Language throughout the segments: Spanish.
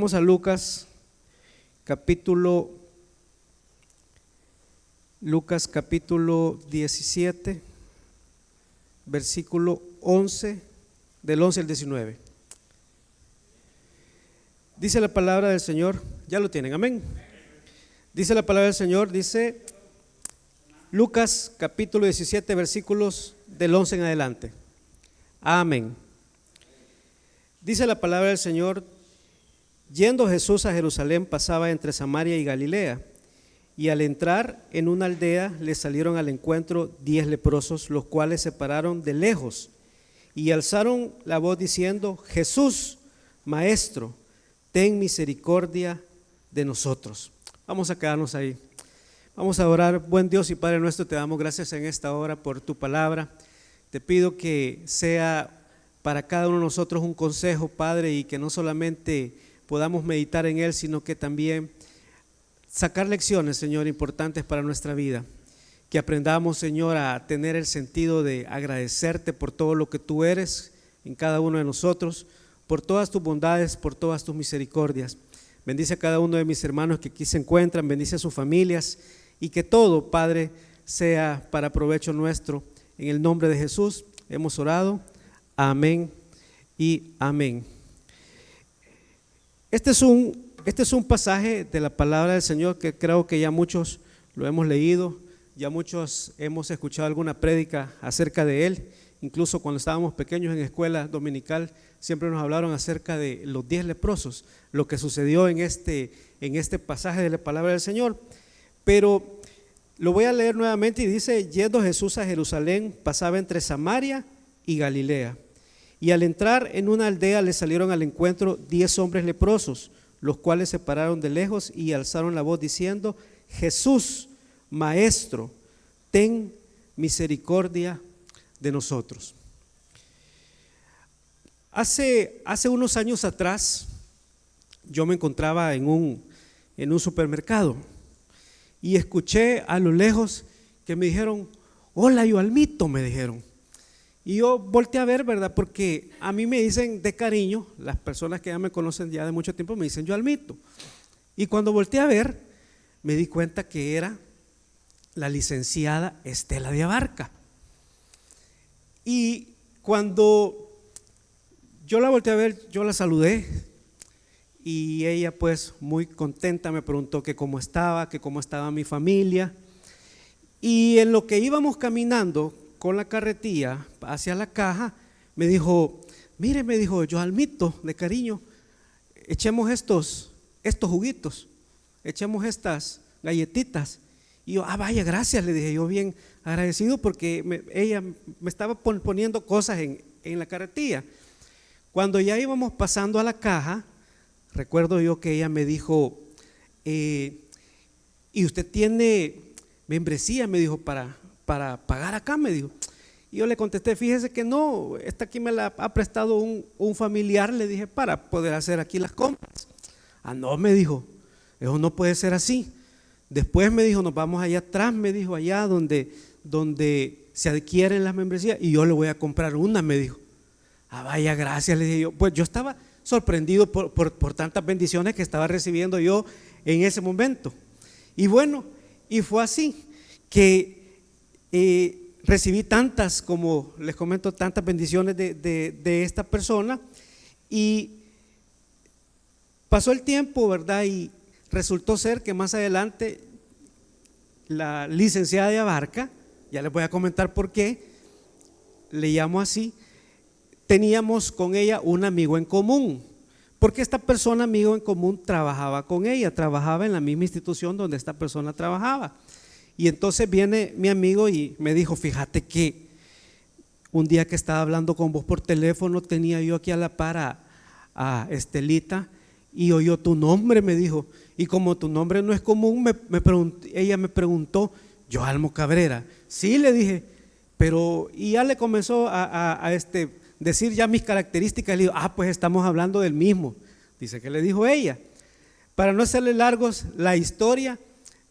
Vamos a Lucas capítulo 17, versículo 11, del 11 al 19. Dice la palabra del Señor, ya lo tienen, amén. Dice la palabra del Señor, dice Lucas capítulo 17, versículos del 11 en adelante. Amén. Dice la palabra del Señor: yendo Jesús a Jerusalén, pasaba entre Samaria y Galilea, y al entrar en una aldea le salieron al encuentro 10 leprosos, los cuales se pararon de lejos y alzaron la voz diciendo: Jesús, Maestro, ten misericordia de nosotros. Vamos a quedarnos ahí. Vamos a orar. Buen Dios y Padre nuestro, te damos gracias en esta hora por tu palabra. Te pido que sea para cada uno de nosotros un consejo, Padre, y que no solamente podamos meditar en él, sino que también sacar lecciones, Señor, importantes para nuestra vida. Que aprendamos, Señor, a tener el sentido de agradecerte por todo lo que tú eres en cada uno de nosotros, por todas tus bondades, por todas tus misericordias. Bendice a cada uno de mis hermanos que aquí se encuentran, bendice a sus familias, y que todo, Padre, sea para provecho nuestro. En el nombre de Jesús hemos orado. Amén y amén. Este es un pasaje de la palabra del Señor que creo que ya muchos lo hemos leído, ya muchos hemos escuchado alguna prédica acerca de él. Incluso cuando estábamos pequeños en escuela dominical siempre nos hablaron acerca de los 10 leprosos, lo que sucedió en este pasaje de la palabra del Señor. Pero lo voy a leer nuevamente y dice: yendo Jesús a Jerusalén, pasaba entre Samaria y Galilea, y al entrar en una aldea le salieron al encuentro 10 hombres leprosos, los cuales se pararon de lejos y alzaron la voz diciendo: Jesús, Maestro, ten misericordia de nosotros. Hace unos años atrás yo me encontraba en un supermercado y escuché a lo lejos que me dijeron: hola, Yoalmito, me dijeron. Y yo volteé a ver, ¿verdad? Porque a mí me dicen de cariño, las personas que ya me conocen ya de mucho tiempo me dicen Yoalmito. Y cuando volteé a ver, me di cuenta que era la licenciada Estela de Abarca. Y cuando yo la volteé a ver, yo la saludé, y ella pues muy contenta me preguntó que cómo estaba mi familia. Y en lo que íbamos caminando con la carretilla hacia la caja, me dijo: mire, me dijo, Yoalmito, de cariño, echemos estos juguitos, echemos estas galletitas. Y yo: vaya, gracias, le dije yo, bien agradecido, porque ella me estaba poniendo cosas en la carretilla. Cuando ya íbamos pasando a la caja, recuerdo yo que ella me dijo: ¿y usted tiene membresía? Me dijo, para pagar acá, me dijo. Y yo le contesté: fíjese que no, esta aquí me la ha prestado un familiar, le dije, para poder hacer aquí las compras. No, me dijo, eso no puede ser así. Después me dijo: nos vamos allá atrás, me dijo, allá donde se adquieren las membresías, y yo le voy a comprar una, me dijo. Vaya, gracias, le dije yo. Pues yo estaba sorprendido por tantas bendiciones que estaba recibiendo yo en ese momento. Y bueno, y fue así que recibí tantas, como les comento, tantas bendiciones de esta persona. Y pasó el tiempo, ¿verdad? Y resultó ser que más adelante la licenciada de Abarca, ya les voy a comentar por qué le llamo así, teníamos con ella un amigo en común, porque esta persona, amigo en común, trabajaba con ella, trabajaba en la misma institución donde esta persona trabajaba. Y entonces viene mi amigo y me dijo: fíjate que un día que estaba hablando con vos por teléfono, tenía yo aquí a la par a Estelita, y oyó tu nombre, me dijo, y como tu nombre no es común, ella me preguntó: Yoalmo Cabrera. Sí, le dije, pero, y ya le comenzó a decir ya mis características. Le digo: pues estamos hablando del mismo. Dice que le dijo ella. Para no hacerle largos la historia,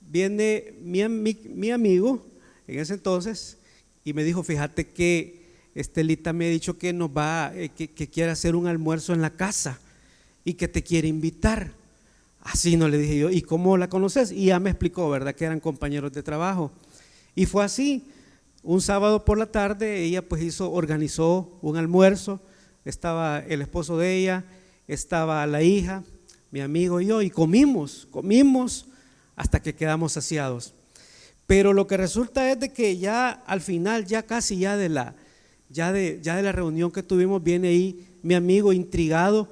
viene mi amigo en ese entonces y me dijo: fíjate que Estelita me ha dicho que nos va, que quiere hacer un almuerzo en la casa. y que te quiere invitar. Así no le dije yo, ¿y cómo la conoces? Y ya me explicó, ¿verdad? Que eran compañeros de trabajo. Y fue así, un sábado por la tarde ella pues organizó un almuerzo, estaba el esposo de ella, estaba la hija, mi amigo y yo, y comimos hasta que quedamos saciados. Pero lo que resulta es de que ya al final, ya casi de la reunión que tuvimos, viene ahí mi amigo intrigado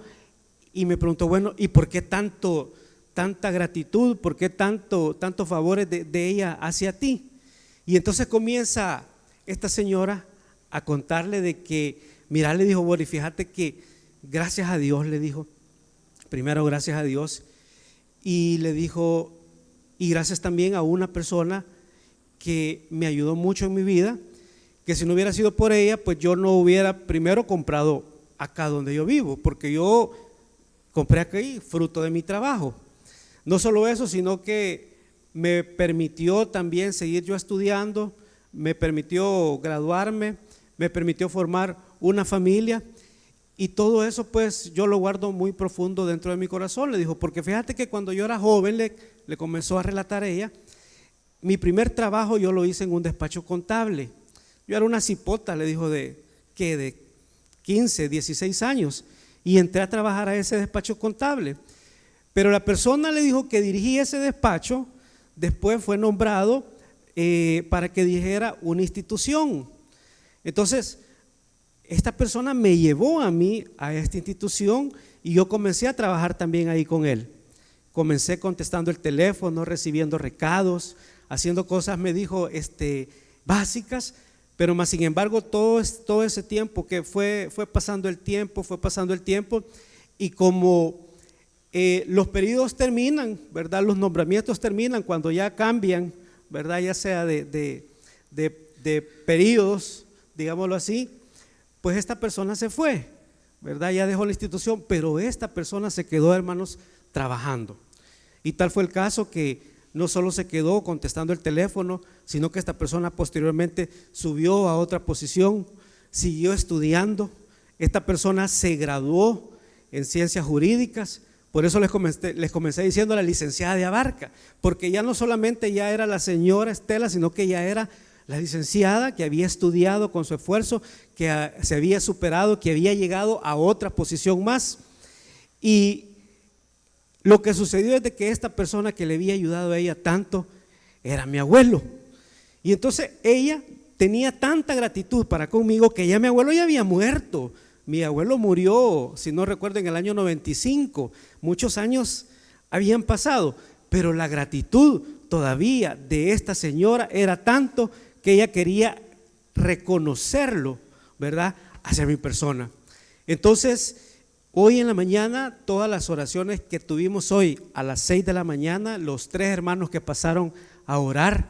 y me preguntó, bueno, ¿y por qué tanta gratitud? ¿Por qué tantos favores de ella hacia ti? Y entonces comienza esta señora a contarle de que, mira, le dijo, Boris, fíjate que gracias a Dios, le dijo, primero gracias a Dios, y le dijo, y gracias también a una persona que me ayudó mucho en mi vida, que si no hubiera sido por ella, pues yo no hubiera primero comprado acá donde yo vivo, porque yo compré aquí fruto de mi trabajo. No solo eso, sino que me permitió también seguir yo estudiando, me permitió graduarme, me permitió formar una familia, y todo eso pues yo lo guardo muy profundo dentro de mi corazón. Le dijo, porque fíjate que cuando yo era joven, le comenzó a relatar ella, mi primer trabajo yo lo hice en un despacho contable. Yo era una cipota, le dijo, de 15, 16 años, y entré a trabajar a ese despacho contable. Pero la persona, le dijo, que dirigía ese despacho, después fue nombrado para que dirigiera una institución. Entonces, esta persona me llevó a mí a esta institución y yo comencé a trabajar también ahí con él. Comencé contestando el teléfono, recibiendo recados, haciendo cosas, me dijo, básicas, pero más sin embargo todo ese tiempo que fue pasando el tiempo, y como los periodos terminan, ¿verdad? Los nombramientos terminan cuando ya cambian, ¿verdad? Ya sea de periodos, digámoslo así, pues esta persona se fue, ¿verdad? Ya dejó la institución, pero esta persona se quedó, hermanos, trabajando. Y tal fue el caso que no solo se quedó contestando el teléfono, sino que esta persona posteriormente subió a otra posición, siguió estudiando. Esta persona se graduó en ciencias jurídicas. Por eso les comencé diciendo la licenciada de Abarca, porque ya no solamente ya era la señora Estela, sino que ya era la licenciada que había estudiado con su esfuerzo, que se había superado, que había llegado a otra posición más. Y lo que sucedió es de que esta persona que le había ayudado a ella tanto era mi abuelo. Y entonces ella tenía tanta gratitud para conmigo que ya mi abuelo ya había muerto. Mi abuelo murió, si no recuerdo, en el año 95. Muchos años habían pasado, pero la gratitud todavía de esta señora era tanto que ella quería reconocerlo, ¿verdad?, hacia mi persona. Entonces, hoy en la mañana, todas las oraciones que tuvimos hoy a las 6 de la mañana, los 3 hermanos que pasaron a orar,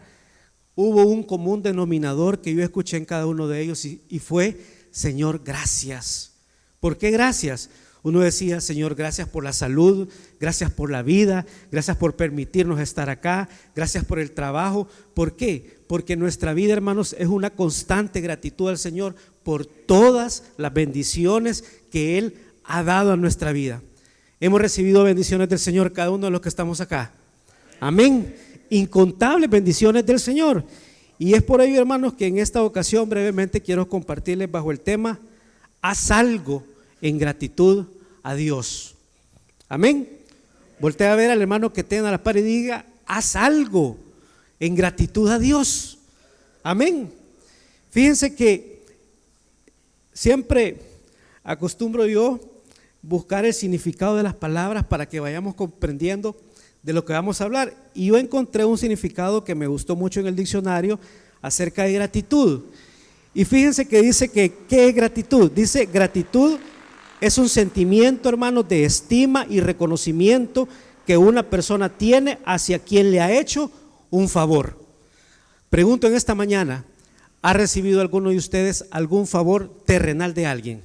hubo un común denominador que yo escuché en cada uno de ellos y fue: Señor, gracias. ¿Por qué gracias? Uno decía: Señor, gracias por la salud, gracias por la vida, gracias por permitirnos estar acá, gracias por el trabajo. ¿Por qué? Porque nuestra vida, hermanos, es una constante gratitud al Señor por todas las bendiciones que Él ha dado a nuestra vida. Hemos recibido bendiciones del Señor cada uno de los que estamos acá. Amén. Incontables bendiciones del Señor. Y es por ello, hermanos, que en esta ocasión brevemente quiero compartirles bajo el tema: haz algo en gratitud a Dios. Amén. Voltea a ver al hermano que tenga a la par y diga: haz algo en gratitud a Dios. Amén. Fíjense que siempre acostumbro yo buscar el significado de las palabras para que vayamos comprendiendo de lo que vamos a hablar, y yo encontré un significado que me gustó mucho en el diccionario acerca de gratitud. Y fíjense que dice que ¿qué es gratitud? Dice: gratitud es un sentimiento, hermanos, de estima y reconocimiento que una persona tiene hacia quien le ha hecho un favor. Pregunto en esta mañana: ¿ha recibido alguno de ustedes algún favor terrenal de alguien?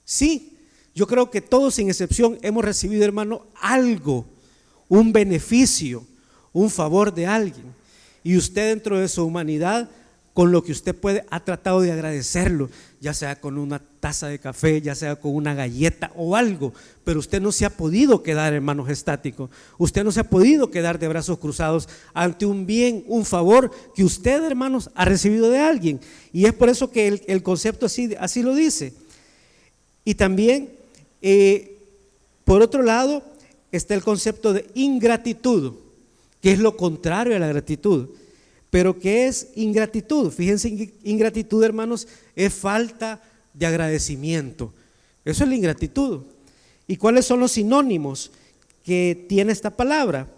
Sí, yo creo que todos sin excepción hemos recibido, hermano, algo, un beneficio, un favor de alguien. Y usted, dentro de su humanidad, con lo que usted ha tratado de agradecerlo, ya sea con una taza de café, ya sea con una galleta o algo, pero usted no se ha podido quedar, hermanos, estático. Usted no se ha podido quedar de brazos cruzados ante un bien, un favor que usted, hermanos, ha recibido de alguien. Y es por eso que el concepto así lo dice. Y también, por otro lado, está el concepto de ingratitud, que es lo contrario a la gratitud. Pero ¿qué es ingratitud? Fíjense, ingratitud, hermanos, es falta de agradecimiento. Eso es la ingratitud. ¿Y cuáles son los sinónimos que tiene esta palabra?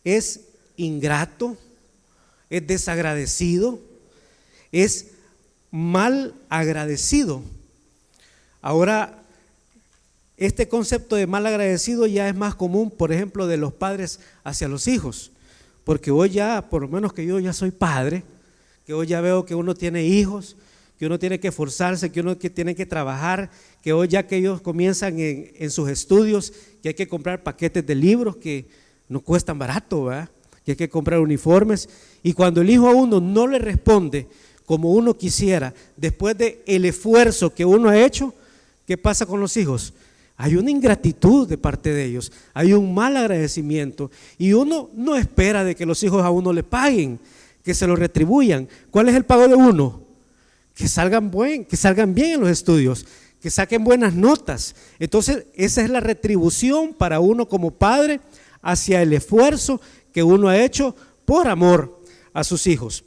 Es ingrato, es desagradecido, es mal agradecido. Ahora, este concepto de mal agradecido ya es más común, por ejemplo, de los padres hacia los hijos. Porque hoy ya, por lo menos que yo ya soy padre, que hoy ya veo que uno tiene hijos, que uno tiene que esforzarse, que uno tiene que trabajar, que hoy ya que ellos comienzan en sus estudios, que hay que comprar paquetes de libros que no cuestan barato, ¿verdad? Que hay que comprar uniformes. Y cuando el hijo a uno no le responde como uno quisiera, después del esfuerzo que uno ha hecho, ¿qué pasa con los hijos? Hay una ingratitud de parte de ellos, hay un mal agradecimiento y uno no espera de que los hijos a uno le paguen, que se lo retribuyan. ¿Cuál es el pago de uno? Que salgan bien en los estudios, que saquen buenas notas. Entonces esa es la retribución para uno como padre hacia el esfuerzo que uno ha hecho por amor a sus hijos.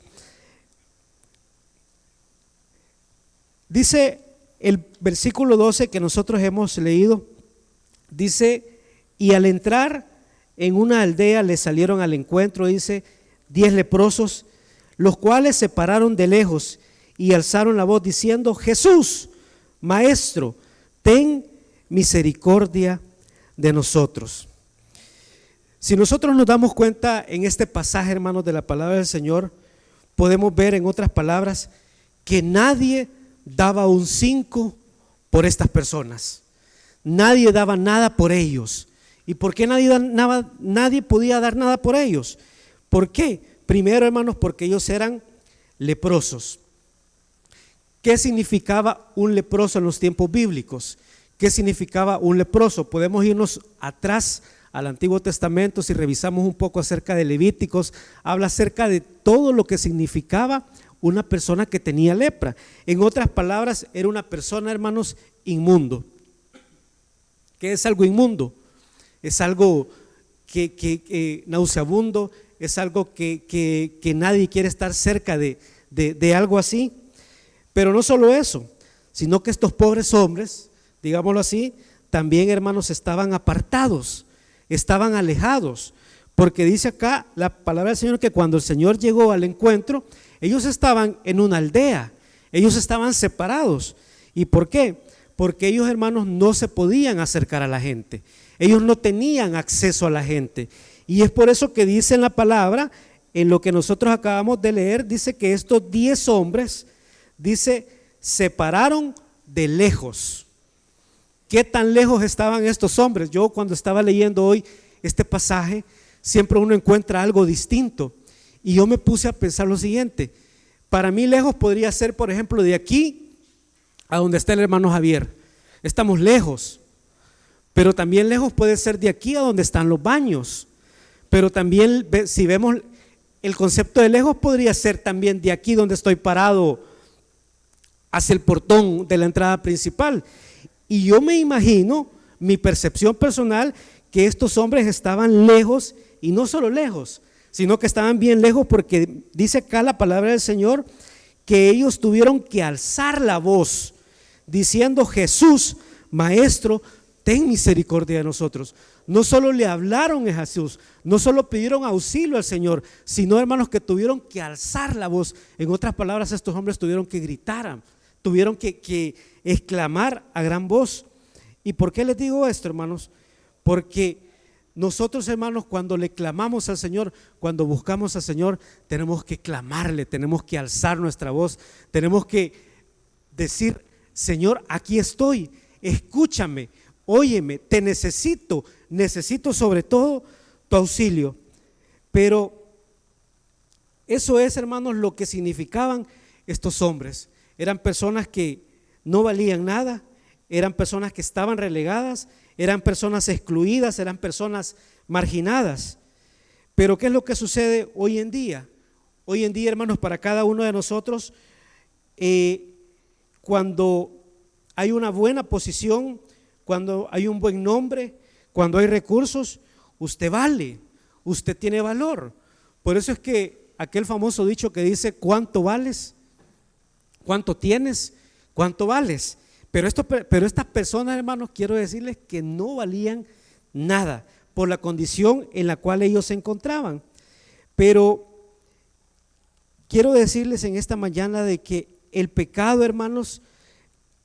Dice el versículo 12 que nosotros hemos leído, dice: y al entrar en una aldea le salieron al encuentro, dice, 10 leprosos, los cuales se pararon de lejos y alzaron la voz diciendo: Jesús, Maestro, ten misericordia de nosotros. Si nosotros nos damos cuenta en este pasaje, hermanos, de la palabra del Señor, podemos ver en otras palabras que nadie daba un 5 por estas personas. Nadie daba nada por ellos. ¿Y por qué nadie podía dar nada por ellos? ¿Por qué? Primero, hermanos, porque ellos eran leprosos. ¿Qué significaba un leproso en los tiempos bíblicos? ¿Qué significaba un leproso? Podemos irnos atrás al Antiguo Testamento. Si revisamos un poco acerca de Levíticos, habla acerca de todo lo que significaba una persona que tenía lepra. En otras palabras, era una persona, hermanos, inmundo. ¿Qué es algo inmundo? Es algo que nauseabundo, es algo que nadie quiere estar cerca de algo así. Pero no solo eso, sino que estos pobres hombres, digámoslo así, también, hermanos, estaban apartados, estaban alejados, porque dice acá la palabra del Señor que cuando el Señor llegó al encuentro, ellos estaban en una aldea, ellos estaban separados. ¿Y por qué? Porque ellos, hermanos, no se podían acercar a la gente, ellos no tenían acceso a la gente. Y es por eso que dice en la palabra, en lo que nosotros acabamos de leer, dice que estos 10 hombres, dice, se pararon de lejos. ¿Qué tan lejos estaban estos hombres? Yo cuando estaba leyendo hoy este pasaje, siempre uno encuentra algo distinto. Y yo me puse a pensar lo siguiente: para mí lejos podría ser, por ejemplo, de aquí a donde está el hermano Javier. Estamos lejos, pero también lejos puede ser de aquí a donde están los baños. Pero también, si vemos el concepto de lejos, podría ser también de aquí donde estoy parado hacia el portón de la entrada principal. Y yo me imagino, mi percepción personal, que estos hombres estaban lejos, y no solo lejos, sino que estaban bien lejos, porque dice acá la palabra del Señor que ellos tuvieron que alzar la voz diciendo: Jesús, Maestro, ten misericordia de nosotros. No solo le hablaron a Jesús, no solo pidieron auxilio al Señor, sino, hermanos, que tuvieron que alzar la voz. En otras palabras, estos hombres tuvieron que gritar, tuvieron que exclamar a gran voz. ¿Y por qué les digo esto, hermanos? Porque nosotros, hermanos, cuando le clamamos al Señor, cuando buscamos al Señor, tenemos que clamarle, tenemos que alzar nuestra voz, tenemos que decir: Señor, aquí estoy, escúchame, óyeme, te necesito sobre todo tu auxilio. Pero Eso es, hermanos, lo que significaban estos hombres. Eran personas que no valían nada, eran personas que estaban relegadas, eran personas excluidas, eran personas marginadas. Pero ¿qué es lo que sucede hoy en día? Hoy en día, hermanos, para cada uno de nosotros, cuando hay una buena posición, cuando hay un buen nombre, cuando hay recursos, usted vale, usted tiene valor. Por eso es que aquel famoso dicho que dice: ¿cuánto vales? ¿Cuánto tienes? ¿Cuánto vales? Pero estas personas, hermanos, quiero decirles que no valían nada por la condición en la cual ellos se encontraban. Pero quiero decirles en esta mañana de que el pecado, hermanos,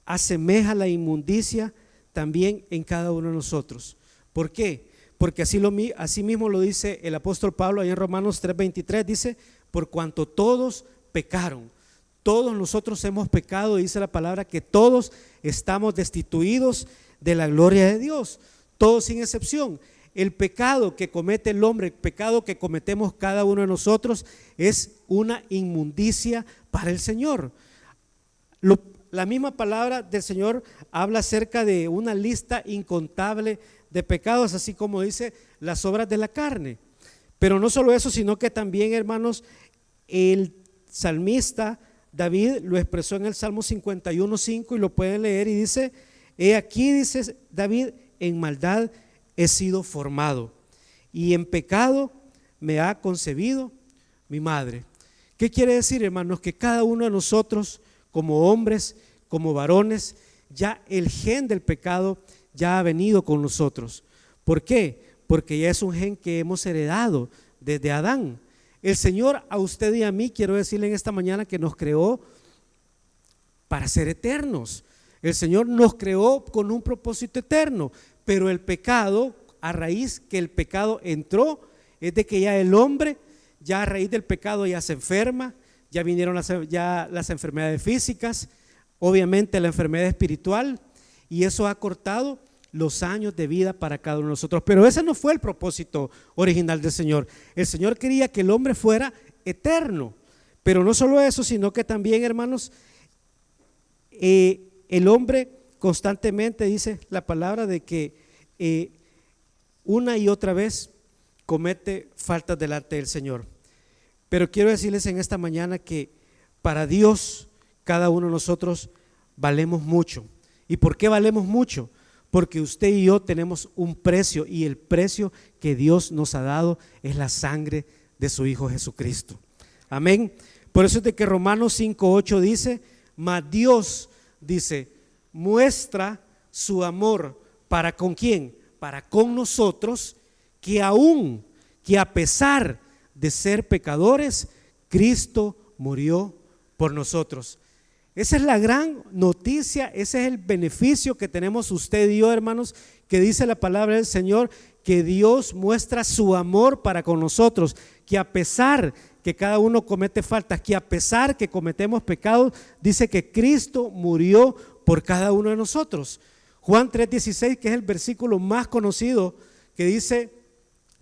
asemeja la inmundicia también en cada uno de nosotros. ¿Por qué? Porque así mismo lo dice el apóstol Pablo ahí en Romanos 3:23, dice: por cuanto todos pecaron. Todos nosotros hemos pecado, dice la palabra, que todos estamos destituidos de la gloria de Dios, todos sin excepción. El pecado que comete el hombre, el pecado que cometemos cada uno de nosotros, es una inmundicia para el Señor. La misma palabra del Señor habla acerca de una lista incontable de pecados, así como dice las obras de la carne. Pero no solo eso, sino que también, hermanos, el salmista David lo expresó en el Salmo 51:5 y lo pueden leer y dice: he aquí, dice David, en maldad he sido formado y en pecado me ha concebido mi madre. ¿Qué quiere decir, hermanos? Que cada uno de nosotros, como hombres, como varones, ya el gen del pecado ya ha venido con nosotros. ¿Por qué? Porque ya es un gen que hemos heredado desde Adán. El Señor a usted y a mí, quiero decirle en esta mañana, que nos creó para ser eternos. El Señor nos creó con un propósito eterno, pero el pecado, a raíz que el pecado entró, es de que ya el hombre, ya a raíz del pecado ya se enferma, ya vinieron las enfermedades físicas, obviamente la enfermedad espiritual, y eso ha cortado los años de vida para cada uno de nosotros. Pero ese no fue el propósito original del Señor. El Señor quería que el hombre fuera eterno, pero no solo eso, sino que también, hermanos, el hombre constantemente, dice la palabra, de que una y otra vez comete faltas delante del Señor. Pero quiero decirles en esta mañana que para Dios cada uno de nosotros valemos mucho. ¿Y por qué valemos mucho? Porque usted y yo tenemos un precio, y el precio que Dios nos ha dado es la sangre de su Hijo Jesucristo. Amén. Por eso es de que Romanos 5:8 dice: mas Dios, dice, muestra su amor para ¿con quién? Para con nosotros, que a pesar de ser pecadores, Cristo murió por nosotros. Esa es la gran noticia, ese es el beneficio que tenemos usted y yo, hermanos, que dice la palabra del Señor, que Dios muestra su amor para con nosotros, que a pesar que cada uno comete faltas, que a pesar que cometemos pecados, dice que Cristo murió por cada uno de nosotros. Juan 3:16, que es el versículo más conocido, que dice: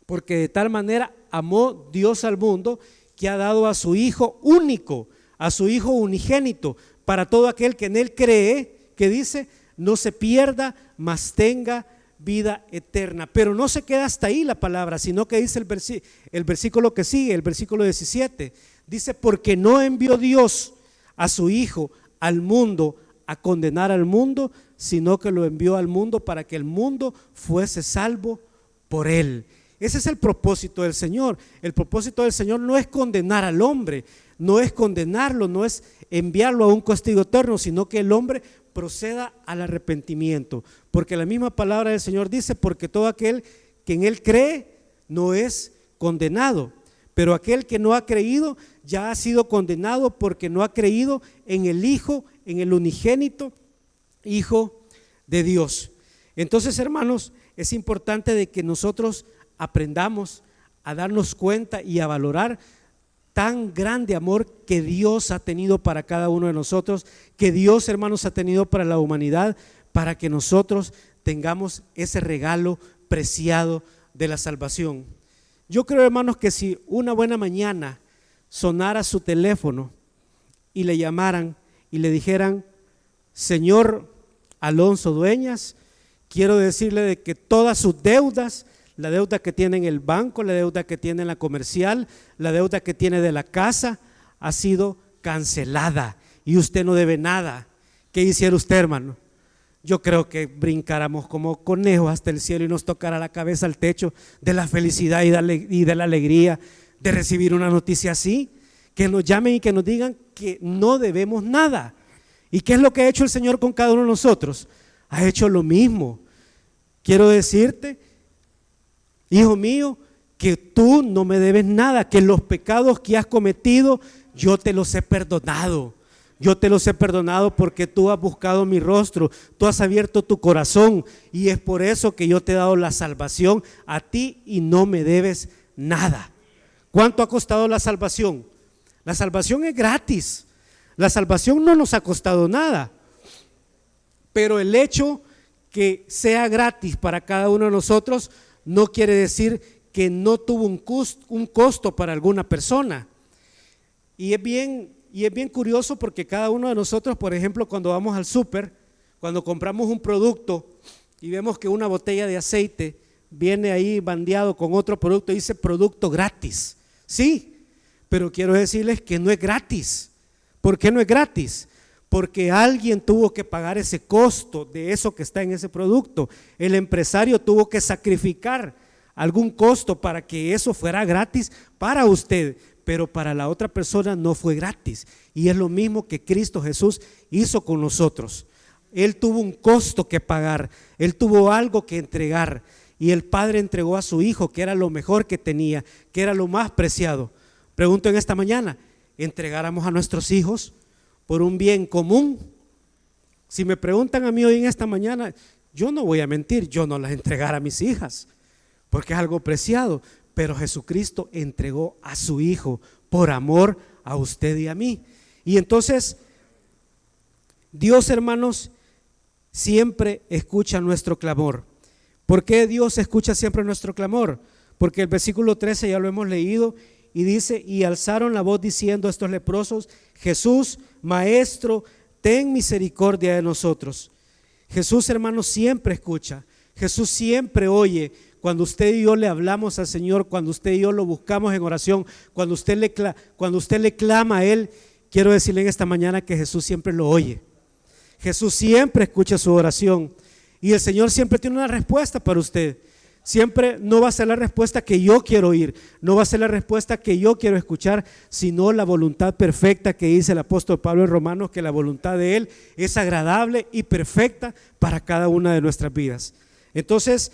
porque de tal manera amó Dios al mundo, que ha dado a su Hijo único, a su Hijo unigénito, para todo aquel que en Él cree, que dice, no se pierda, mas tenga vida eterna. Pero no se queda hasta ahí la palabra, sino que dice el versículo que sigue, el versículo 17, dice: porque no envió Dios a su Hijo al mundo a condenar al mundo, sino que lo envió al mundo para que el mundo fuese salvo por Él. Ese es el propósito del Señor. El propósito del Señor no es condenar al hombre, no es condenarlo, no es enviarlo a un castigo eterno, sino que el hombre proceda al arrepentimiento. Porque la misma palabra del Señor dice: porque todo aquel que en Él cree no es condenado, pero aquel que no ha creído ya ha sido condenado, porque no ha creído en el Hijo, en el unigénito Hijo de Dios. Entonces, hermanos, es importante de que nosotros aprendamos a darnos cuenta y a valorar tan grande amor que Dios ha tenido para cada uno de nosotros, que Dios, hermanos, ha tenido para la humanidad, para que nosotros tengamos ese regalo preciado de la salvación. Yo creo, hermanos, que si una buena mañana sonara su teléfono y le llamaran y le dijeran: señor Alonso Dueñas, quiero decirle de que todas sus deudas, la deuda que tiene en el banco, la deuda que tiene en la comercial, la deuda que tiene de la casa, ha sido cancelada y usted no debe nada. ¿Qué hiciera usted, hermano? Yo creo que brincáramos como conejos hasta el cielo y nos tocara la cabeza al techo de la felicidad y de la alegría de recibir una noticia así, que nos llamen y que nos digan que no debemos nada. ¿Y qué es lo que ha hecho el Señor con cada uno de nosotros? Ha hecho lo mismo. Quiero decirte, hijo mío, que tú no me debes nada, que los pecados que has cometido yo te los he perdonado. Yo te los he perdonado porque tú has buscado mi rostro, tú has abierto tu corazón y es por eso que yo te he dado la salvación a ti y no me debes nada. ¿Cuánto ha costado la salvación? La salvación es gratis. La salvación no nos ha costado nada. Pero el hecho que sea gratis para cada uno de nosotros no quiere decir que no tuvo un costo para alguna persona. Y es bien curioso porque cada uno de nosotros, por ejemplo, cuando vamos al súper, cuando compramos un producto y vemos que una botella de aceite viene ahí bandeado con otro producto, dice producto gratis. Sí, pero quiero decirles que no es gratis. ¿Por qué no es gratis? Porque alguien tuvo que pagar ese costo de eso que está en ese producto. El empresario tuvo que sacrificar algún costo para que eso fuera gratis para usted, pero para la otra persona no fue gratis. Y es lo mismo que Cristo Jesús hizo con nosotros. Él tuvo un costo que pagar, Él tuvo algo que entregar, y el Padre entregó a su Hijo, que era lo mejor que tenía, que era lo más preciado. Pregunto en esta mañana: ¿entregáramos a nuestros hijos por un bien común? Si me preguntan a mí hoy en esta mañana, yo no voy a mentir, yo no las entregara a mis hijas, porque es algo preciado. Pero Jesucristo entregó a su Hijo por amor a usted y a mí. Y entonces Dios, hermanos, siempre escucha nuestro clamor. ¿Por qué Dios escucha siempre nuestro clamor? Porque el versículo 13 ya lo hemos leído y dice: y alzaron la voz diciendo estos leprosos: Jesús, Maestro, ten misericordia de nosotros. Jesús, hermanos, siempre escucha. Jesús siempre oye. Cuando usted y yo le hablamos al Señor, cuando usted y yo lo buscamos en oración, cuando usted le clama a Él, quiero decirle en esta mañana que Jesús siempre lo oye. Jesús siempre escucha su oración y el Señor siempre tiene una respuesta para usted. Siempre no va a ser la respuesta que yo quiero oír, no va a ser la respuesta que yo quiero escuchar, sino la voluntad perfecta que dice el apóstol Pablo en Romanos, que la voluntad de Él es agradable y perfecta para cada una de nuestras vidas. Entonces,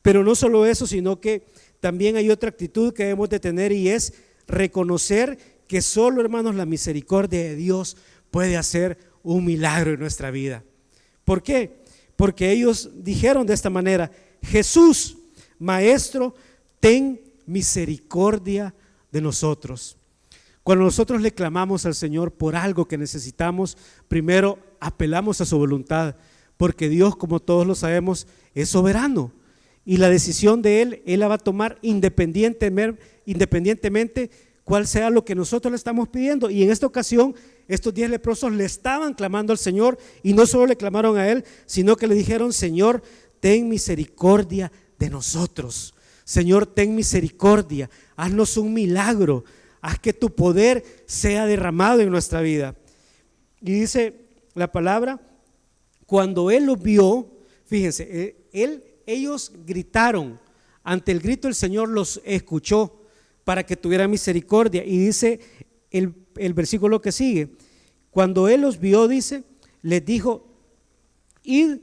pero no solo eso, sino que también hay otra actitud que debemos de tener, y es reconocer que solo, hermanos, la misericordia de Dios puede hacer un milagro en nuestra vida. ¿Por qué? Porque ellos dijeron de esta manera: Jesús, Maestro, ten misericordia de nosotros. Cuando nosotros le clamamos al Señor por algo que necesitamos, primero apelamos a su voluntad, porque Dios, como todos lo sabemos, es soberano. Y la decisión de Él la va a tomar independientemente cuál sea lo que nosotros le estamos pidiendo. Y en esta ocasión, estos 10 leprosos le estaban clamando al Señor, y no solo le clamaron a Él, sino que le dijeron: Señor, ten misericordia de nosotros. Señor, ten misericordia, haznos un milagro, haz que tu poder sea derramado en nuestra vida. Y dice la palabra, cuando Él los vio, fíjense, ellos gritaron. Ante el grito el Señor los escuchó para que tuvieran misericordia. Y dice el versículo que sigue: cuando Él los vio, dice, les dijo: id,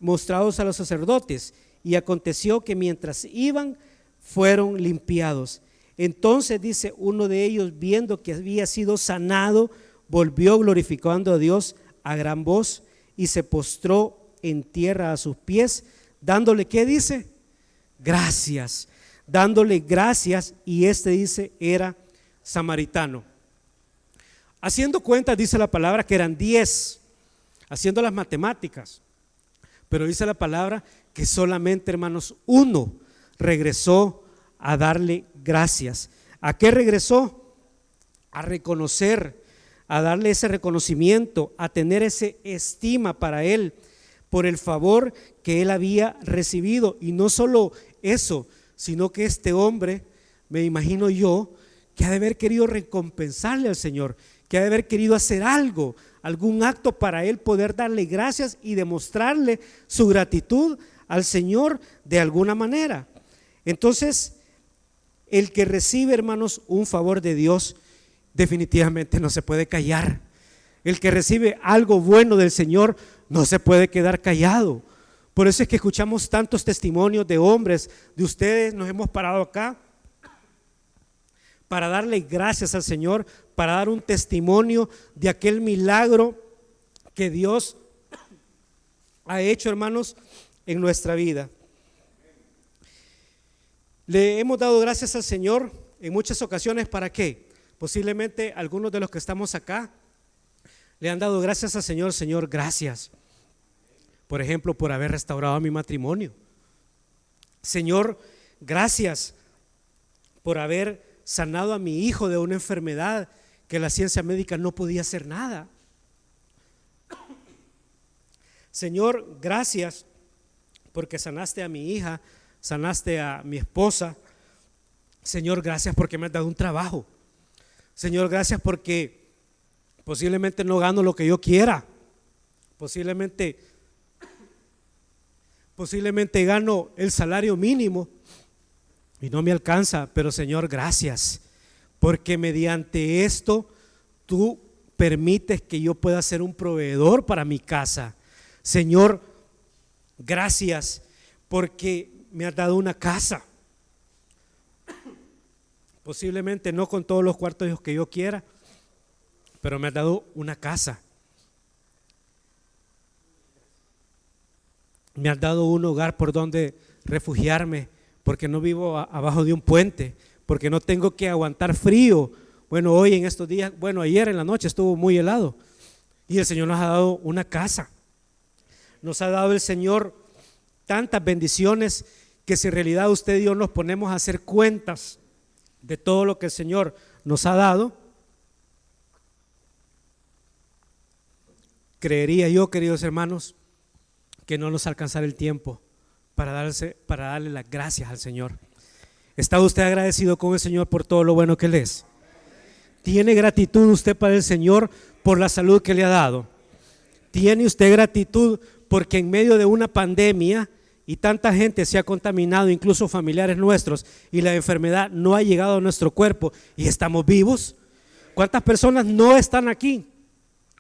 mostrados a los sacerdotes. Y aconteció que mientras iban, fueron limpiados. Entonces, dice, uno de ellos, viendo que había sido sanado, volvió glorificando a Dios a gran voz y se postró en tierra a sus pies, dándole, ¿qué dice? Gracias, dándole gracias. Y dice, era samaritano. Haciendo cuentas, dice la palabra que eran 10, haciendo las matemáticas, pero dice la palabra que solamente, hermanos, uno regresó a darle gracias. ¿A qué regresó? A reconocer, a darle ese reconocimiento, a tener ese estima para él por el favor que él había recibido. Y no solo eso, sino que este hombre, me imagino yo, que ha de haber querido recompensarle al Señor, que ha de haber querido hacer algo, algún acto para él poder darle gracias y demostrarle su gratitud al Señor de alguna manera. Entonces, el que recibe, hermanos, un favor de Dios, definitivamente no se puede callar. El que recibe algo bueno del Señor no se puede quedar callado. Por eso es que escuchamos tantos testimonios de hombres, de ustedes. Nos hemos parado acá para darle gracias al Señor, para dar un testimonio de aquel milagro que Dios ha hecho, hermanos, en nuestra vida. Le hemos dado gracias al Señor en muchas ocasiones. ¿Para qué? Posiblemente algunos de los que estamos acá le han dado gracias al Señor. Señor, gracias, por ejemplo, por haber restaurado mi matrimonio. Señor, gracias por haber sanado a mi hijo de una enfermedad que la ciencia médica no podía hacer nada. Señor, gracias porque sanaste a mi hija, sanaste a mi esposa. Señor, gracias porque me has dado un trabajo. Señor, gracias porque posiblemente no gano lo que yo quiera, posiblemente gano el salario mínimo y no me alcanza, pero Señor, gracias porque mediante esto tú permites que yo pueda ser un proveedor para mi casa. Señor, gracias porque me has dado una casa, posiblemente no con todos los cuartos que yo quiera, pero me has dado una casa. Me has dado un hogar por donde refugiarme, porque no vivo abajo de un puente, porque no tengo que aguantar frío. Bueno, hoy en estos días, bueno, ayer en la noche estuvo muy helado y el Señor nos ha dado una casa. Nos ha dado el Señor tantas bendiciones que si en realidad usted y yo nos ponemos a hacer cuentas de todo lo que el Señor nos ha dado, creería yo, queridos hermanos, que no nos alcanzará el tiempo para darle las gracias al Señor. ¿Está usted agradecido con el Señor por todo lo bueno que Él es? ¿Tiene gratitud usted para el Señor por la salud que le ha dado? ¿Tiene usted gratitud porque en medio de una pandemia y tanta gente se ha contaminado, incluso familiares nuestros, y la enfermedad no ha llegado a nuestro cuerpo y estamos vivos? ¿Cuántas personas no están aquí?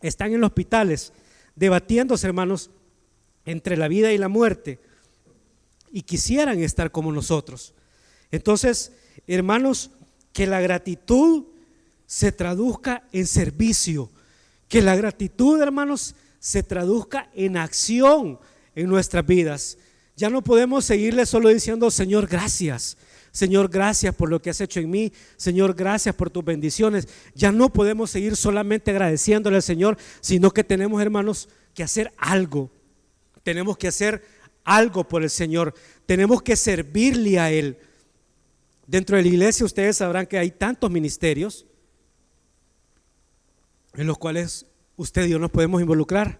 Están en los hospitales debatiéndose, hermanos, entre la vida y la muerte, y quisieran estar como nosotros. Entonces, hermanos, que la gratitud se traduzca en servicio, que la gratitud, hermanos, se traduzca en acción en nuestras vidas. Ya no podemos seguirle solo diciendo: Señor, gracias. Señor, gracias por lo que has hecho en mí. Señor, gracias por tus bendiciones. Ya no podemos seguir solamente agradeciéndole al Señor, sino que tenemos, hermanos, que hacer algo. Tenemos que hacer algo por el Señor. Tenemos que servirle a Él. Dentro de la iglesia ustedes sabrán que hay tantos ministerios en los cuales usted y yo nos podemos involucrar.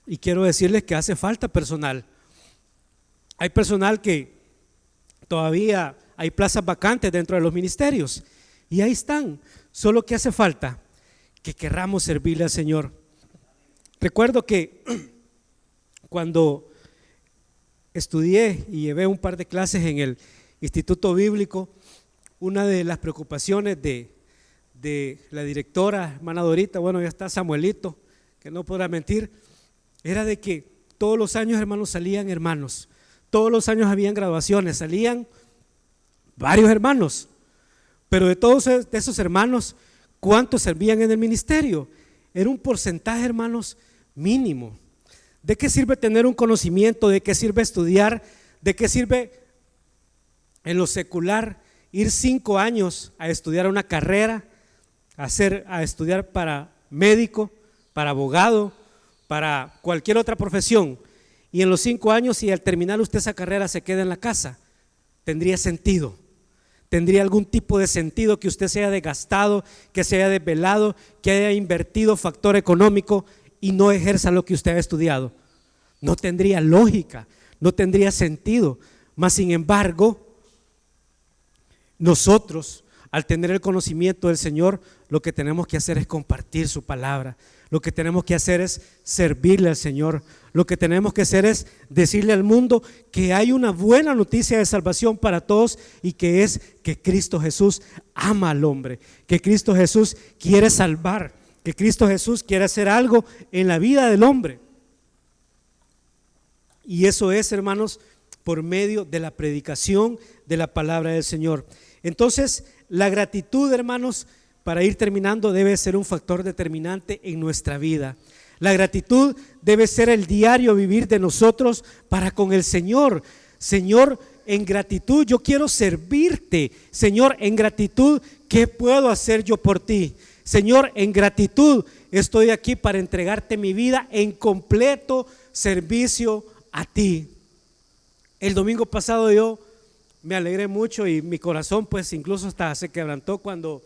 Y quiero decirles que hace falta personal. Hay personal que todavía hay plazas vacantes dentro de los ministerios y ahí están, solo que hace falta que querramos servirle al Señor. Recuerdo que cuando estudié y llevé un par de clases en el Instituto Bíblico, una de las preocupaciones de la directora, hermana Dorita, bueno, ya está Samuelito, que no podrá mentir, era de que todos los años, hermanos, salían hermanos. Todos los años habían graduaciones, salían varios hermanos, pero de todos esos hermanos, ¿cuántos servían en el ministerio? Era un porcentaje, hermanos, mínimo. ¿De qué sirve tener un conocimiento? ¿De qué sirve estudiar? ¿De qué sirve en lo secular ir 5 años a estudiar una carrera, a estudiar para médico, para abogado, para cualquier otra profesión? Y en los 5 años, si al terminar usted esa carrera se queda en la casa, tendría sentido. ¿Tendría algún tipo de sentido que usted se haya desgastado, que se haya desvelado, que haya invertido factor económico y no ejerza lo que usted ha estudiado? No tendría lógica, no tendría sentido. Mas sin embargo, nosotros, al tener el conocimiento del Señor, lo que tenemos que hacer es compartir su palabra. Lo que tenemos que hacer es servirle al Señor. Lo que tenemos que hacer es decirle al mundo que hay una buena noticia de salvación para todos, y que es que Cristo Jesús ama al hombre, que Cristo Jesús quiere salvar, que Cristo Jesús quiere hacer algo en la vida del hombre. Y eso es, hermanos, por medio de la predicación de la palabra del Señor. Entonces, la gratitud, hermanos, para ir terminando, debe ser un factor determinante en nuestra vida. La gratitud debe ser el diario vivir de nosotros para con el Señor. Señor, en gratitud yo quiero servirte. Señor, en gratitud, ¿qué puedo hacer yo por ti? Señor, en gratitud estoy aquí para entregarte mi vida en completo servicio a ti. El domingo pasado yo me alegré mucho y mi corazón pues incluso hasta se quebrantó cuando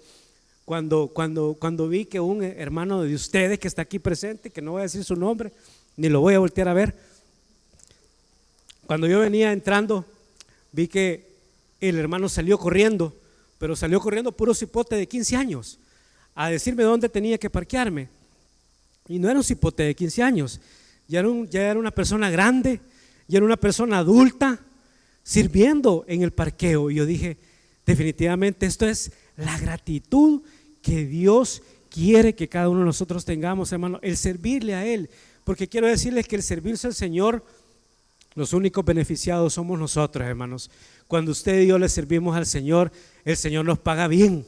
vi que un hermano de ustedes que está aquí presente, que no voy a decir su nombre, ni lo voy a voltear a ver, cuando yo venía entrando, vi que el hermano salió corriendo, pero salió corriendo puro cipote de 15 años, a decirme dónde tenía que parquearme. Y no era un cipote de 15 años, ya era una persona grande, ya era una persona adulta, sirviendo en el parqueo. Y yo dije, definitivamente esto es la gratitud que Dios quiere que cada uno de nosotros tengamos, hermano, el servirle a Él. Porque quiero decirles que el servirse al Señor, los únicos beneficiados somos nosotros, hermanos. Cuando usted y yo le servimos al Señor, el Señor nos paga bien,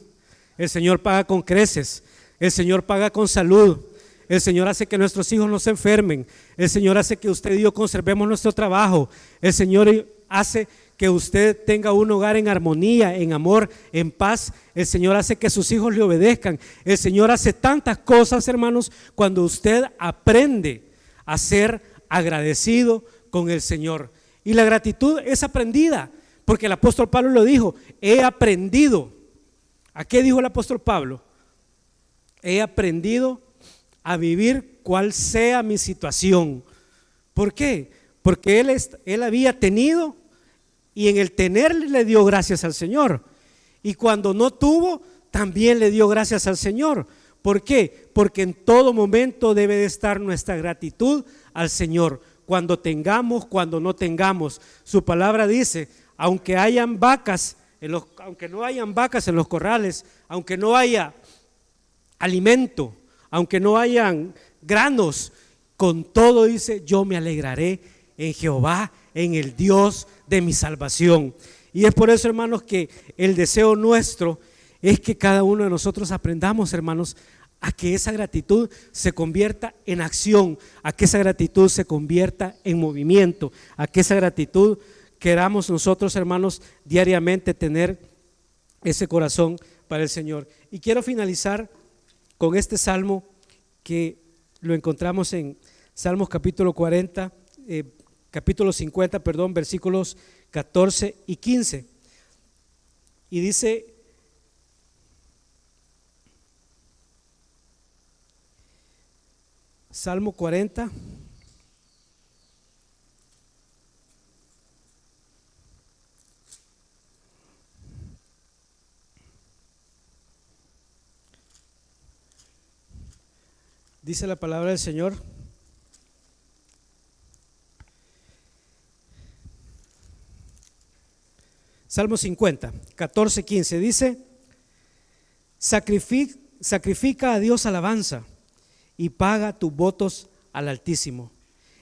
el Señor paga con creces, el Señor paga con salud, el Señor hace que nuestros hijos no se enfermen, el Señor hace que usted y yo conservemos nuestro trabajo, el Señor hace que usted tenga un hogar en armonía, en amor, en paz. El Señor hace que sus hijos le obedezcan. El Señor hace tantas cosas, hermanos, cuando usted aprende a ser agradecido con el Señor. Y la gratitud es aprendida, porque el apóstol Pablo lo dijo, he aprendido. ¿A qué dijo el apóstol Pablo? He aprendido a vivir cual sea mi situación. ¿Por qué? Porque él había tenido, y en el tener le dio gracias al Señor, y cuando no tuvo también le dio gracias al Señor. ¿Por qué? Porque en todo momento debe de estar nuestra gratitud al Señor, cuando tengamos, cuando no tengamos. Su palabra dice, aunque no hayan vacas en los corrales, aunque no haya alimento, aunque no hayan granos, con todo dice, yo me alegraré en Jehová, en el Dios de mi salvación. Y es por eso, hermanos, que el deseo nuestro es que cada uno de nosotros aprendamos, hermanos, a que esa gratitud se convierta en acción, a que esa gratitud se convierta en movimiento, a que esa gratitud queramos nosotros, hermanos, diariamente tener ese corazón para el Señor. Y quiero finalizar con este salmo que lo encontramos en Salmos capítulo 50, versículos 14 y 15. Y dice: Salmo 40, dice la palabra del Señor: Salmo 50, 14, 15 dice: sacrifica a Dios alabanza y paga tus votos al Altísimo,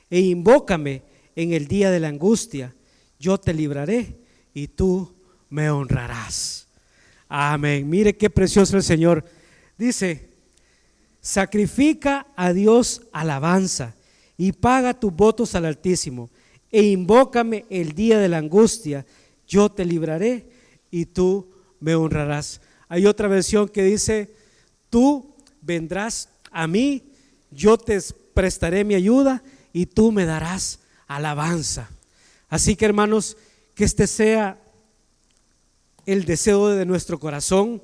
e invócame en el día de la angustia, yo te libraré y tú me honrarás. Amén. Mire qué precioso el Señor. Dice: sacrifica a Dios alabanza y paga tus votos al Altísimo, e invócame el día de la angustia, yo te libraré y tú me honrarás. Hay otra versión que dice: tú vendrás a mí, yo te prestaré mi ayuda y tú me darás alabanza. Así que, hermanos, que este sea el deseo de nuestro corazón,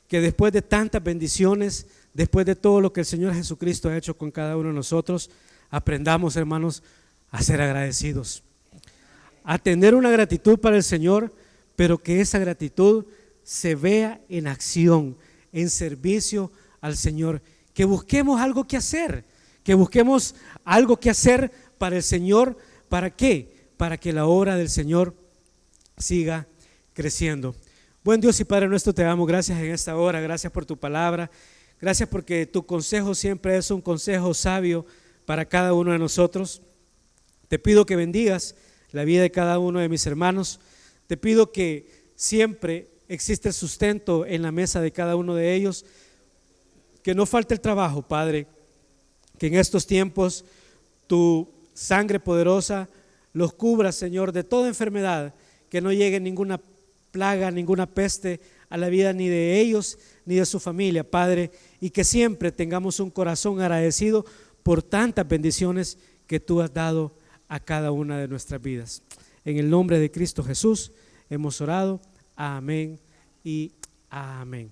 que después de tantas bendiciones, después de todo lo que el Señor Jesucristo ha hecho con cada uno de nosotros, aprendamos, hermanos, a ser agradecidos, a tener una gratitud para el Señor, pero que esa gratitud se vea en acción, en servicio al Señor, que busquemos algo que hacer, para el Señor. ¿Para qué? Para que la obra del Señor siga creciendo. Buen Dios y Padre nuestro, te damos gracias en esta hora, gracias por tu palabra, gracias porque tu consejo siempre es un consejo sabio para cada uno de nosotros. Te pido que bendigas la vida de cada uno de mis hermanos, te pido que siempre existe el sustento en la mesa de cada uno de ellos, que no falte el trabajo, Padre, que en estos tiempos tu sangre poderosa los cubra, Señor, de toda enfermedad, que no llegue ninguna plaga, ninguna peste a la vida ni de ellos ni de su familia, Padre, y que siempre tengamos un corazón agradecido por tantas bendiciones que tú has dado a cada una de nuestras vidas. En el nombre de Cristo Jesús hemos orado. Amén y amén.